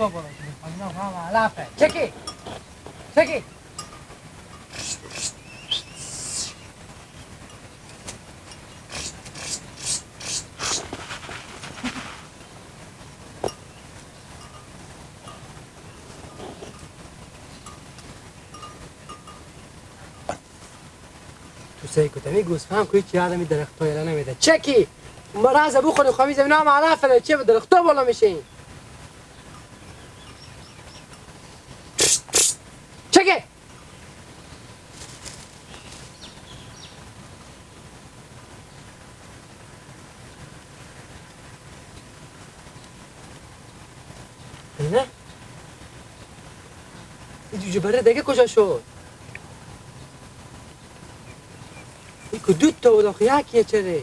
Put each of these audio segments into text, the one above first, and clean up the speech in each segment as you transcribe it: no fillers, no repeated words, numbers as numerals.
درخت‌ها بالا کنیم اینا هم علفه چکی چکی تو سعی کتمی گوسفند که هیچی آدمی درخت‌ها یلا نمیده چکی مرز بخوریم خواهی زمین هم علفه چه به درخت‌ها بالا میشین چکی اینه این جوجه بره دیگه کجا شد این که دو تا بود آخه یکیه چره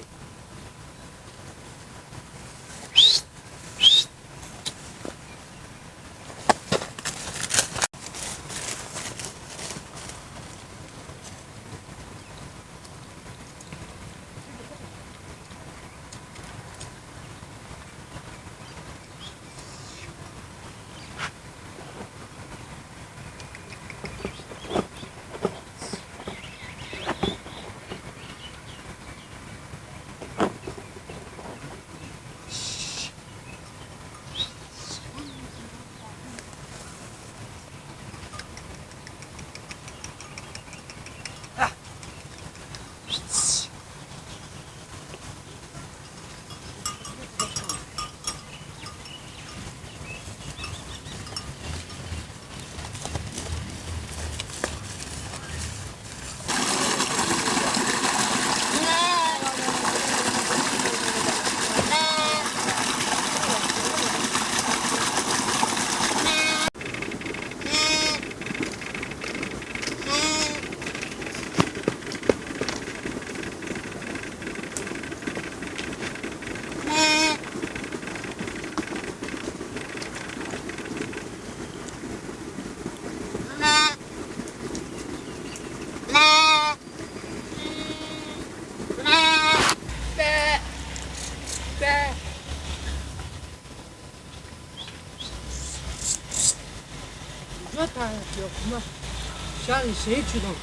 شهید شدم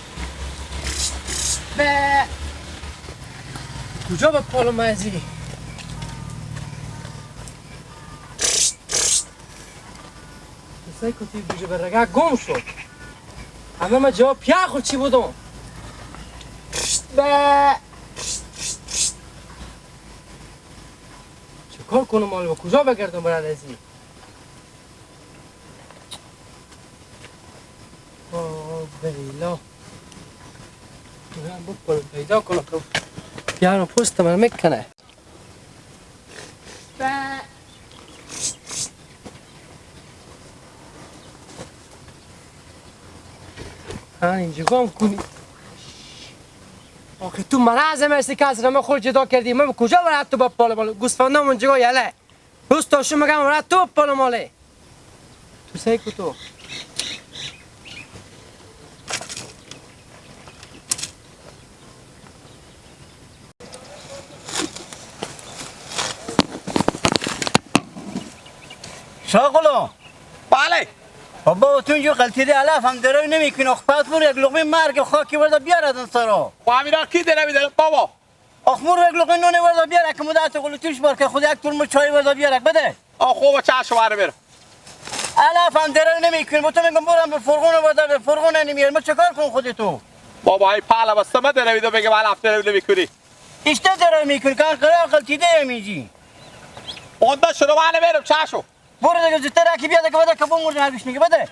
به کجا به پالو مزی کسایی کتی بوجه برگه گم شد همه ما جواب پیا خود چی بودم به چه کار کنم مال با کجا بگردم برد ازی بیلا من بکنم پیدا کنم یارو پوست من میکنه اینجا گم کنی آخه تو مرازم هستی که از رمه خود جدا کردی من کجا برد تو با پاله ماله گوسفنده من جگاه یله دوست داشتم مگم برد تو با پاله ماله تو سعی کو تو شاغلو بله بابا تو اینجا غلطی دی علف هم درای نمیکنی آخ پس برو یک لقمه مرگ خاکی ورده بیارد این سرا و همینا کی داره میداره بابا آخ مرو یک لقمه نونه ورده بیارد که مدت غلطیش بار که خود یک ترمز چای ورده بیارد بده خوبه چشم بره برم علف هم درای نمیکنی با تو میگم برم به فرغون ورده به فرغون نمیاری ما چکار کن خودی تو بابا ای پهلا بسته من داره میده بگه من هفته نمیکنی اشته درای میکنی که قرار غلطی دی میجی اونده شده من برم چشم برو دیگه زودتر کی بیاد که بده که بمرد نگوش میگه بده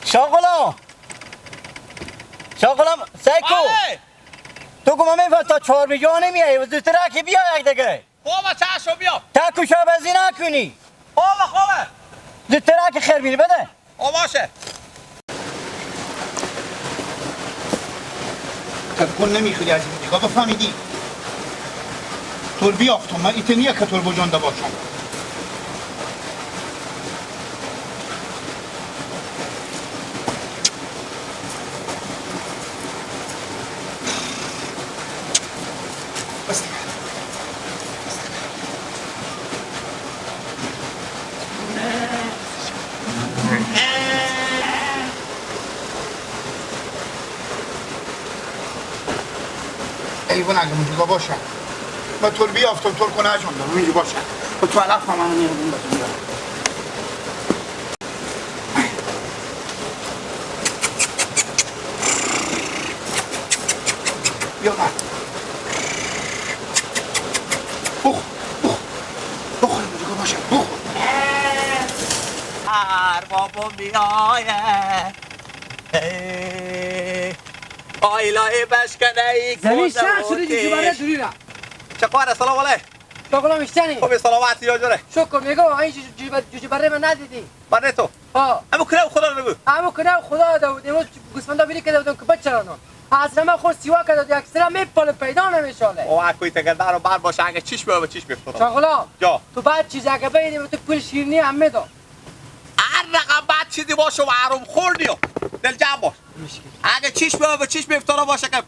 شاغلا سیکو تو که من تا 4 بجا نمیایی و زودتر که بیا یک دیگه خوبه چشم بیا تکو شابزی نکنی خوبه زودتر که خیر بینی بده باشه کل نمیخوری از این دیگه بفهمیدی طور بیافتم من ایتنیه که طور بجانده باشم بس دیگه نگم اونجا باشه ما تور بیافتم تور کنه اجون دارم اینجا باشه و تو علف هم من میرم بیا من بخور اینجا باشه بخور اربابم بیایه آیلای بشکنه ای زمین شهر شده جوجه بره دوری را چه کاره سلام علیه شکلام اشتنی خوبی سلامتی یا جوره شکر میگم این جوجه بره من ندیدی برای تو اما کنه خدا رو بگو اما کنه خدا داود امروز گوسفندا بیری که دادم که بچرانم از رمه خور سیوا کرد و اکثرا میپاله پیدا نمیشاله او اکوی تگر در بر باشه اگه چیش به چیش بفترم شغلا جا تو بعد چیز اگه بگیدی تو پول شیرینی هم میدم هر رقم بعد چیزی باشه و عروم خوردی و دل جمع باش اگه چیش به چیش بفترم باشه که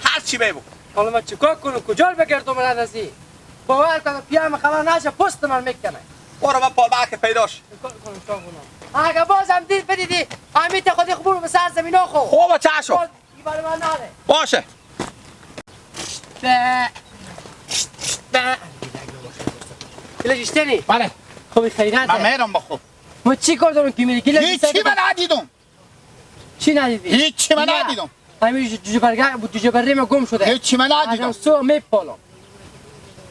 هر چی بگو حالا من چیکار کنم کجا بگردم من ازی باور کنم پیام خبر نشه پست من میکنه برو من پال بک پیداش اگه بازم دید بدیدی امیت خودی برو به سر زمین خو خوبه چشو برای من نده باشه گیلک اشتنی بله خوبی خیرات من میرم با خوب ما چی کار دارم که میری گیلک هیچی من ندیدم چی ندیدی هیچی من ندیدم همین جوجه بره ما گم شده هیچی من ندیدم ازم سو میپالم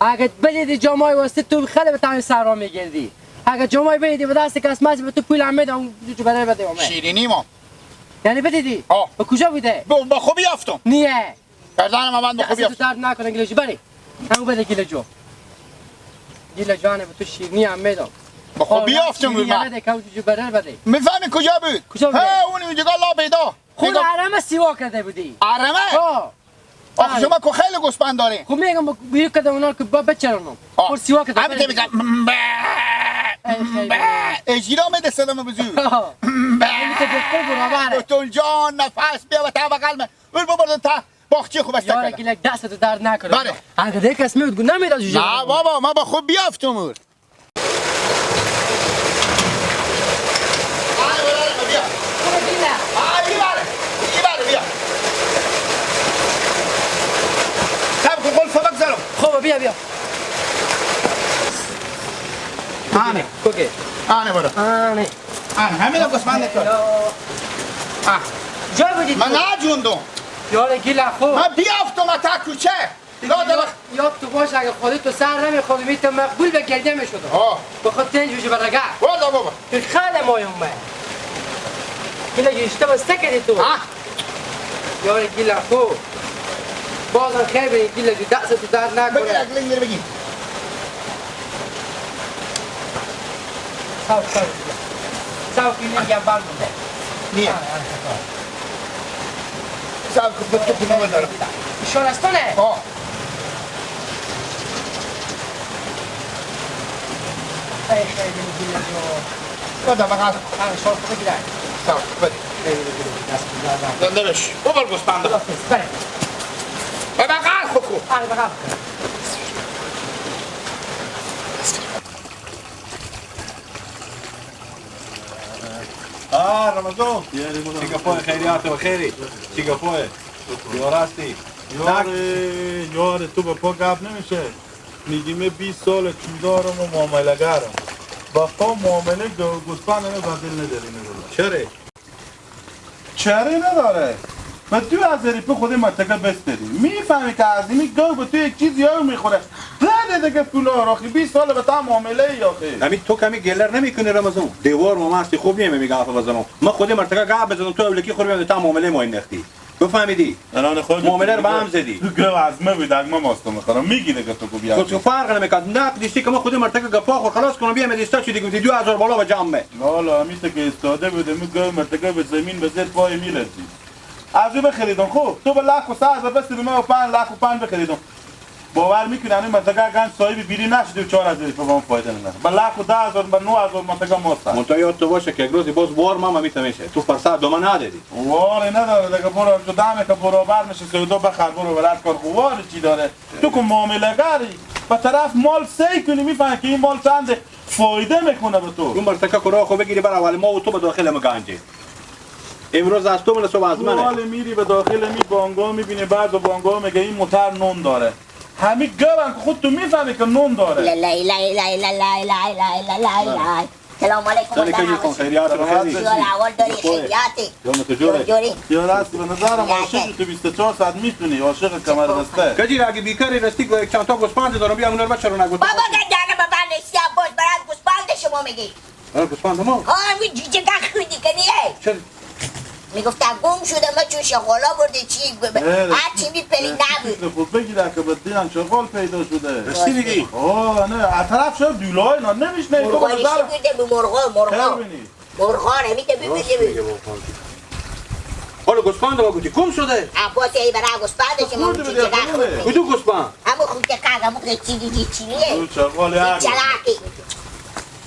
اگه بدیدی جامعه واسه تو خیلی به تمام سر را میگردی اگه جامعه بدیدی به دست کس ماست به تو پول هم میدم جوجه بره بده اومد شیرینی ما یعنی بدیدی به کجا بوده با خوبی یافتم نیه گردن من با خوبی تو یافتم درد نکنه گیلک بری همو بده گیلک جانه به تو شیرینی هم میدم با خوبی یافتم من بده که جوجه بره بده میفهمی کجا بود کجا بود اون اونجا لا پیدا خود حرم سیوا کرده بودی حرمه آخه شما که خیلی گوسفند داری خب میگم بیرو کرده اونا که بچرانم خود سیوا کرده همین میگم اجرا میده صدام بزرگ بطول جان نفس بیا و تا بغل من اون ببرد تا باخچه خوب است یاره گیلک دست تو درد نکنه بله اگه دیگه کس میاد گونه میداد جوجه نه بابا ما با خوب بیافتم اور خوبه بیا آنه کوکی آنه برو آنه همین هم گوسفند تو جای بودید من نجوندم یاره گیلک خوب من بیافتم تا کوچه یاد تو باش اگه خودت تو سر نمیخواد میتونم مقبول به گرده میشد بخاطر این جوجه برگه والا بابا خیلی مایم من گیلک اشته بسته کردی تو یاره گیلک خوب بازم خیلی به این گیلک دست تو درد نکنه بگیر اگه بگیر ساو کنیم یه بار بوده نیه ساو کنیم تو کنیم دارم شورستانه؟ ای خیلی گیلک جو بده بغل شور کنه گیلک ساو بده زنده بش ببر گوسفند بره به بغل خوکو بغل رمضان چیکار پای خیریات و خیری چیکار پای یارستی یار تو به پا گپ نمیشه میگیم 20 سال چودارم و معامله گرم با پا معامله گوسفند بدل نداری چرا؟ چرا نداره و تو از ریپ خود منطقه بستری میفهمی که از این گاو به تو یک چیز یارو میخوره زده دیگه پولا راخی 20 سال به تا معامله یا خیلی همین تو کمی گلر نمیکنی رمضان دیوار ما مستی خوب نمیگه حرف بزنم ما خود مرتقه گپ بزنم تو اولکی خوریم تا معامله ما انداختی بفهمیدی الان خود معامله رو به هم زدی تو گاو از ما بود ما ماستو میخورم میگی دیگه تو کو بیا تو فرق نمیکنه نه دیستی که ما خود مرتقه گپا خور خلاص کنم بیا مدیستا چی دیگه 2000 بالا به جمع حالا همیشه که استاده بوده می گاو مرتقه به زمین به زیر پای میلرزی از بخریدم خب تو به لک و 3000 بس به ما 5 لک و 5 بخریدم باور میکنی این منطقه گنج صاحب بیری نشده و 4000 به ما فایده نداره به لک و 10000 به 9000 منطقه ماست منتها یاد تو باشه که یک روزی باز وار ما میشه تو فرصت دوما ندادی وار نداره دیگه برو تو دمه که برابر میشه سودو بخر برو ولات کار وار چی داره تو که معامله گری به طرف مال سی کنی میفهمی که این مال چنده فایده میکنه به تو اون مرتکه کرا خو بگیری برای اول ما و تو به داخل ما گنجه امروز از تو من صبح از تو منه. حال میری به داخل می بانگا میبینی بعض بانگا میگه این موتر نون داره. همین گوان که خود تو میفهمی که نون داره. لا لا لا لا لا لا لا لا لا لا. سلام علیکم. سلام علیکم خیریات بخیر. شو اول داری خیریاتی. یوم تو جوره. جوری. یا راست به نظرم عاشق تو 24 ساعت میتونی عاشق کمر بسته. کجی اگه بیکاری راستی یک چند تا گوسفند دارم بیا اونر بچه رو نگو. بابا گردن به من نسیا باش برات گوسفند شما میگی. گوسفند ما. ها می جیجه خودی کنیه. چرا؟ میگفتم گم شده ما چون شغالا برده چی هر چی میپلی نبود. خود بگیره که بدین شغال پیدا شده. راستی میگی؟ آه نه اطراف شد دولای نه نمیشنه تو مرغانی بزار. چی بوده به مرغا مرغان میده ببینیم. حالا گوسفند ما گویی کم شده. عباس ای برای گوسفند شما جیجه خودی. کدو گوسفند؟ همون خود که کاغا مخ چیلیه. او شغال یک. چلاکی.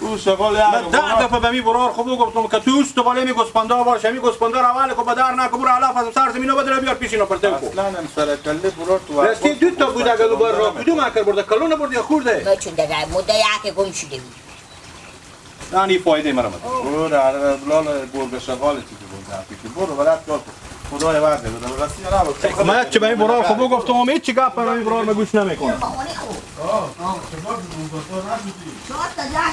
او شغال یک. من ده دفعه به می برار خوب گفتم که تو است بالا می گوسفندا باشه می گوسفندا رو اول کو بدار نه کو برو علاف از سر زمینو بدل بیار پیشینو پرتم کو. اصلا هم سر کله برار تو. راستی دو تا بود اگه بر را کدو ماکر برده کلون برده یا خورده. ما چون دیگه مدعی که گم شده بود. نه نی فایده مرا مد. برو بلال برگ شغال چی بود برو برات کار خدای وعده بده راستی نه باش. ما یک چه به می برار خوب گفتم امید چی گپ برای برار مگوش نمیکنه. خونی خوب. آه شما بود تو نشدی. شما تا جان